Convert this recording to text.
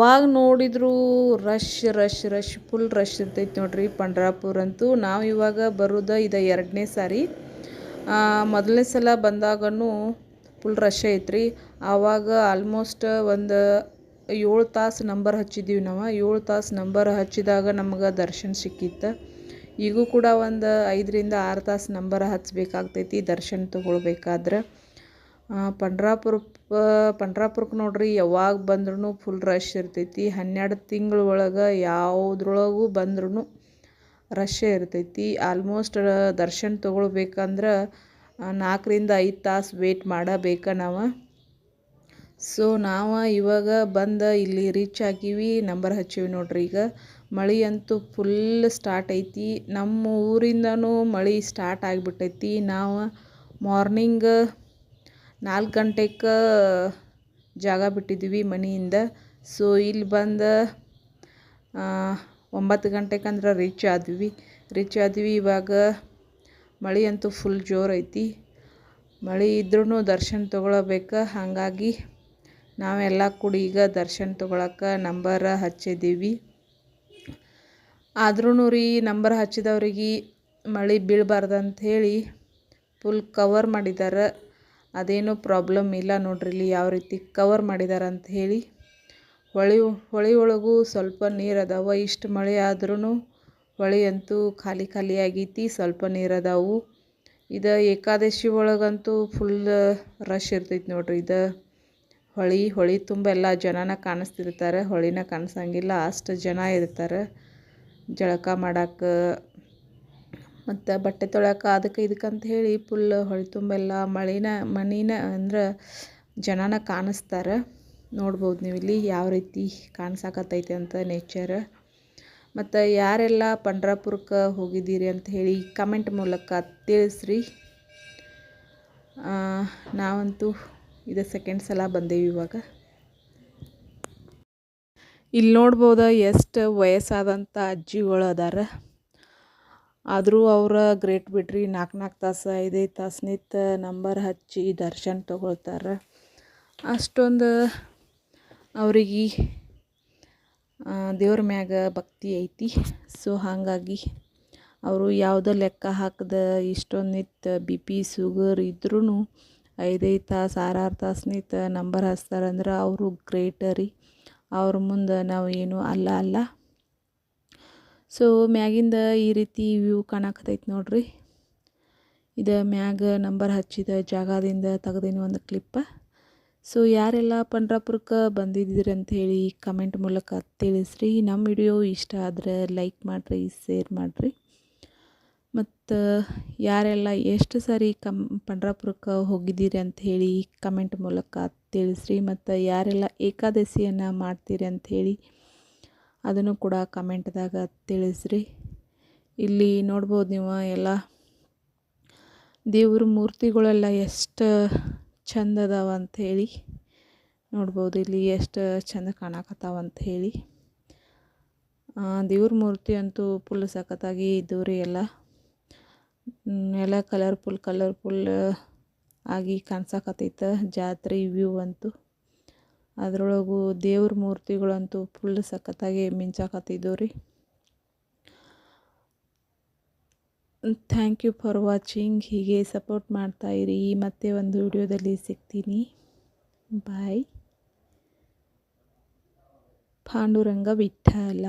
ಯಾವಾಗ ನೋಡಿದರೂ rush rush rush full rush ಇರ್ತೈತೆ ನೋಡ್ರಿ ಪಂಡ್ರಾಪುರ ಅಂತೂ. ನಾವು ಇವಾಗ ಬರೋದು ಇದು 2ನೇ ಸಾರಿ. ಮೊದಲನೇ ಸಲ ಬಂದಾಗನೂ ಫುಲ್ ರಶ್ ಐತ್ರಿ. ಆವಾಗ ಆಲ್ಮೋಸ್ಟ್ ಒಂದು 7 ತಾಸು ನಂಬರ್ ಹಚ್ಚಿದ್ದೀವಿ ನಾವು. 7 ತಾಸು ನಂಬರ್ ಹಚ್ಚಿದಾಗ ನಮ್ಗೆ ದರ್ಶನ ಸಿಕ್ಕಿತ್ತು. ಈಗೂ ಕೂಡ ಒಂದು 5ರಿಂದ 6 ತಾಸು ನಂಬರ್ ಹಚ್ಚಬೇಕಾಗ್ತೈತಿ ದರ್ಶನ ತೊಗೊಳ್ಬೇಕಾದ್ರೆ. ಪಂಡ್ರಾಪುರಕ್ಕೆ ನೋಡ್ರಿ ಯಾವಾಗ ಬಂದ್ರೂ ಫುಲ್ ರಶ್ ಇರ್ತೈತಿ. 12 ತಿಂಗಳ ಒಳಗೆ ಯಾವುದ್ರೊಳಗೂ ಬಂದ್ರೂ ರಶ್ಶೇ ಇರ್ತೈತಿ. ಆಲ್ಮೋಸ್ಟ್ ದರ್ಶನ ತೊಗೊಳ್ಬೇಕಂದ್ರೆ 4ರಿಂದ 5 ತಾಸು ವೇಟ್ ಮಾಡಬೇಕು ನಾವು. ಸೊ ನಾವು ಇವಾಗ ಬಂದು ಇಲ್ಲಿ ರೀಚ್ ಆಗೀವಿ, ನಂಬರ್ ಹಚ್ಚೀವಿ ನೋಡ್ರಿ. ಈಗ ಮಳೆ ಅಂತೂ ಫುಲ್ ಸ್ಟಾರ್ಟ್ ಐತಿ. ನಮ್ಮ ಊರಿಂದನೂ ಮಳೆ ಸ್ಟಾರ್ಟ್ ಆಗಿಬಿಟ್ಟೈತಿ. ನಾವು ಮಾರ್ನಿಂಗ್ 4 ಗಂಟೆಗೆ ಜಾಗ ಬಿಟ್ಟಿದ್ದೀವಿ ಮನೆಯಿಂದ. ಸೊ ಇಲ್ಲಿ ಬಂದು 9 ಗಂಟೆಗಂದ್ರೆ ರೀಚ್ ಆದ್ವಿ. ಇವಾಗ ಮಳೆ ಅಂತೂ ಫುಲ್ ಜೋರೈತಿ. ಮಳೆ ಇದ್ರೂ ದರ್ಶನ ತೊಗೊಳಬೇಕು. ಹಾಗಾಗಿ ನಾವೆಲ್ಲ ಕೂಡಿ ಈಗ ದರ್ಶನ ತೊಗೊಳಕ್ಕೆ ನಂಬರ್ ಹಚ್ಚಿದ್ದೀವಿ. ಆದ್ರೂ ರೀ ನಂಬರ್ ಹಚ್ಚಿದವ್ರಿಗೆ ಮಳೆ ಬೀಳಬಾರ್ದಂತ ಹೇಳಿ ಫುಲ್ ಕವರ್ ಮಾಡಿದ್ದಾರೆ. ಅದೇನೂ ಪ್ರಾಬ್ಲಮ್ ಇಲ್ಲ ನೋಡ್ರಿ ಇಲ್ಲಿ ಯಾವ ರೀತಿ ಕವರ್ ಮಾಡಿದ್ದಾರೆ ಅಂತ ಹೇಳಿ. ಹೊಳೆ ಒಳಗೂ ಸ್ವಲ್ಪ ನೀರು ಅದಾವ. ಇಷ್ಟು ಮಳೆ ಆದ್ರೂ ಹೊಳೆ ಅಂತೂ ಖಾಲಿ ಆಗೈತಿ. ಸ್ವಲ್ಪ ನೀರು ಅದಾವು. ಇದು ಏಕಾದಶಿ ಒಳಗಂತೂ ಫುಲ್ ರಶ್ ಇರ್ತೈತಿ ನೋಡ್ರಿ. ಇದು ಹೊಳೆ ತುಂಬ ಎಲ್ಲ ಜನನ ಕಾಣಿಸ್ತಿರ್ತಾರೆ. ಹೊಳಿನ ಕಾಣಿಸಂಗಿಲ್ಲ, ಅಷ್ಟು ಜನ ಇರ್ತಾರೆ ಜಳಕ ಮಾಡಕ್ಕೆ ಮತ್ತು ಬಟ್ಟೆ ತೊಳ್ಯಾಕ ಅದಕ್ಕೆ ಇದಕ್ಕಂತ ಹೇಳಿ ಫುಲ್ ಹೊಳೆ ತುಂಬೆಲ್ಲ ಮಣಿನ ಅಂದ್ರೆ ಜನನ ಕಾಣಿಸ್ತಾರೆ. ನೋಡ್ಬೋದು ನೀವು ಇಲ್ಲಿ ಯಾವ ರೀತಿ ಕಾಣಿಸಾಕತ್ತೈತೆ ಅಂತ ನೇಚರ್. ಮತ್ತು ಯಾರೆಲ್ಲ ಪಂಡ್ರಾಪುರಕ್ಕೆ ಹೋಗಿದ್ದೀರಿ ಅಂತ ಹೇಳಿ ಕಮೆಂಟ್ ಮೂಲಕ ತಿಳಿಸ್ರಿ. ನಾವಂತೂ ಇದು 2nd ಸಲ ಬಂದೇವಿ ಇವಾಗ. ಇಲ್ಲಿ ನೋಡ್ಬೋದು ಎಷ್ಟು ವಯಸ್ಸಾದಂಥ ಅಜ್ಜಿಗಳು ಅದಾರ. ಆದರೂ ಅವ್ರ ಗ್ರೇಟ್ ಬಿಡ್ರಿ. 4 ತಾಸು 5 ತಾಸು ನಿಂತು ನಂಬರ್ ಹಚ್ಚಿ ದರ್ಶನ ತೊಗೊಳ್ತಾರೆ. ಅಷ್ಟೊಂದು ಅವ್ರಿಗೆ ದೇವ್ರ ಮ್ಯಾಗ ಭಕ್ತಿ ಐತಿ. ಸೊ ಹಾಗಾಗಿ ಅವರು ಯಾವುದೋ ಲೆಕ್ಕ ಹಾಕದ ಇಷ್ಟೊಂದು ನಿಂತು BP ಶುಗರ್ ಇದ್ರೂ 5 ತಾಸು 6 ತಾಸು ನಿಂತು ನಂಬರ್ ಹಚ್ತಾರಂದ್ರೆ ಅವರು ಗ್ರೇಟ್ ರೀ. ಅವ್ರ ಮುಂದೆ ನಾವು ಏನೂ ಅಲ್ಲ. ಸೊ ಮ್ಯಾಗಿಂದ ಈ ರೀತಿ ವ್ಯೂ ಕಾಣಕತ್ತೈತೆ ನೋಡ್ರಿ. ಇದು ಮ್ಯಾಗ ನಂಬರ್ ಹಚ್ಚಿದ ಜಾಗದಿಂದ ತೆಗೆದಿನ ಒಂದು ಕ್ಲಿಪ್ಪ. ಸೊ ಯಾರೆಲ್ಲ ಪಂಡ್ರಾಪುರಕ್ಕೆ ಬಂದಿದ್ದೀರಿ ಅಂತ ಹೇಳಿ ಕಮೆಂಟ್ ಮೂಲಕ ತಿಳಿಸ್ರಿ. ನಮ್ಮ ವಿಡಿಯೋ ಇಷ್ಟ ಆದರೆ ಲೈಕ್ ಮಾಡಿರಿ, ಶೇರ್ ಮಾಡಿರಿ. ಮತ್ತು ಯಾರೆಲ್ಲ ಎಷ್ಟು ಸಾರಿ ಪಂಡ್ರಾಪುರಕ್ಕೆ ಹೋಗಿದ್ದೀರಿ ಅಂತ ಹೇಳಿ ಕಮೆಂಟ್ ಮೂಲಕ ತಿಳಿಸ್ರಿ. ಮತ್ತು ಯಾರೆಲ್ಲ ಏಕಾದಶಿಯನ್ನು ಮಾಡ್ತೀರಿ ಅಂತ ಹೇಳಿ ಅದನ್ನು ಕೂಡ ಕಮೆಂಟ್ದಾಗ ತಿಳಿಸ್ರಿ. ಇಲ್ಲಿ ನೋಡ್ಬೋದು ನೀವು ಎಲ್ಲ ದೇವ್ರ ಮೂರ್ತಿಗಳೆಲ್ಲ ಎಷ್ಟು ಚಂದ ಅದಾವ ಅಂತ ಹೇಳಿ ನೋಡ್ಬೋದು. ಇಲ್ಲಿ ಎಷ್ಟು ಚಂದ ಕಾಣಕತ್ತಾವ ಅಂತ ಹೇಳಿ. ದೇವ್ರ ಮೂರ್ತಿ ಅಂತೂ ಫುಲ್ ಸಖತ್ತಾಗಿ ಇದ್ದವ್ರಿ. ಎಲ್ಲ ಕಲರ್ಫುಲ್ ಆಗಿ ಕಾಣ್ಸಕತ್ತೈತೆ ಜಾತ್ರೆ ವ್ಯೂ ಅಂತೂ. ಅದರೊಳಗೂ ದೇವ್ರ ಮೂರ್ತಿಗಳಂತೂ ಫುಲ್ ಸಖತ್ತಾಗಿ ಮಿಂಚಾಕತ್ತಿದ್ದವು ರೀ. Thank you for watching. ಹೀಗೆ ಸಪೋರ್ಟ್ ಮಾಡ್ತಾಯಿರಿ. ಮತ್ತೆ ಒಂದು ವಿಡಿಯೋದಲ್ಲಿ ಸಿಗ್ತೀನಿ. ಬಾಯ್. ಪಾಂಡುರಂಗ ವಿಠಲ.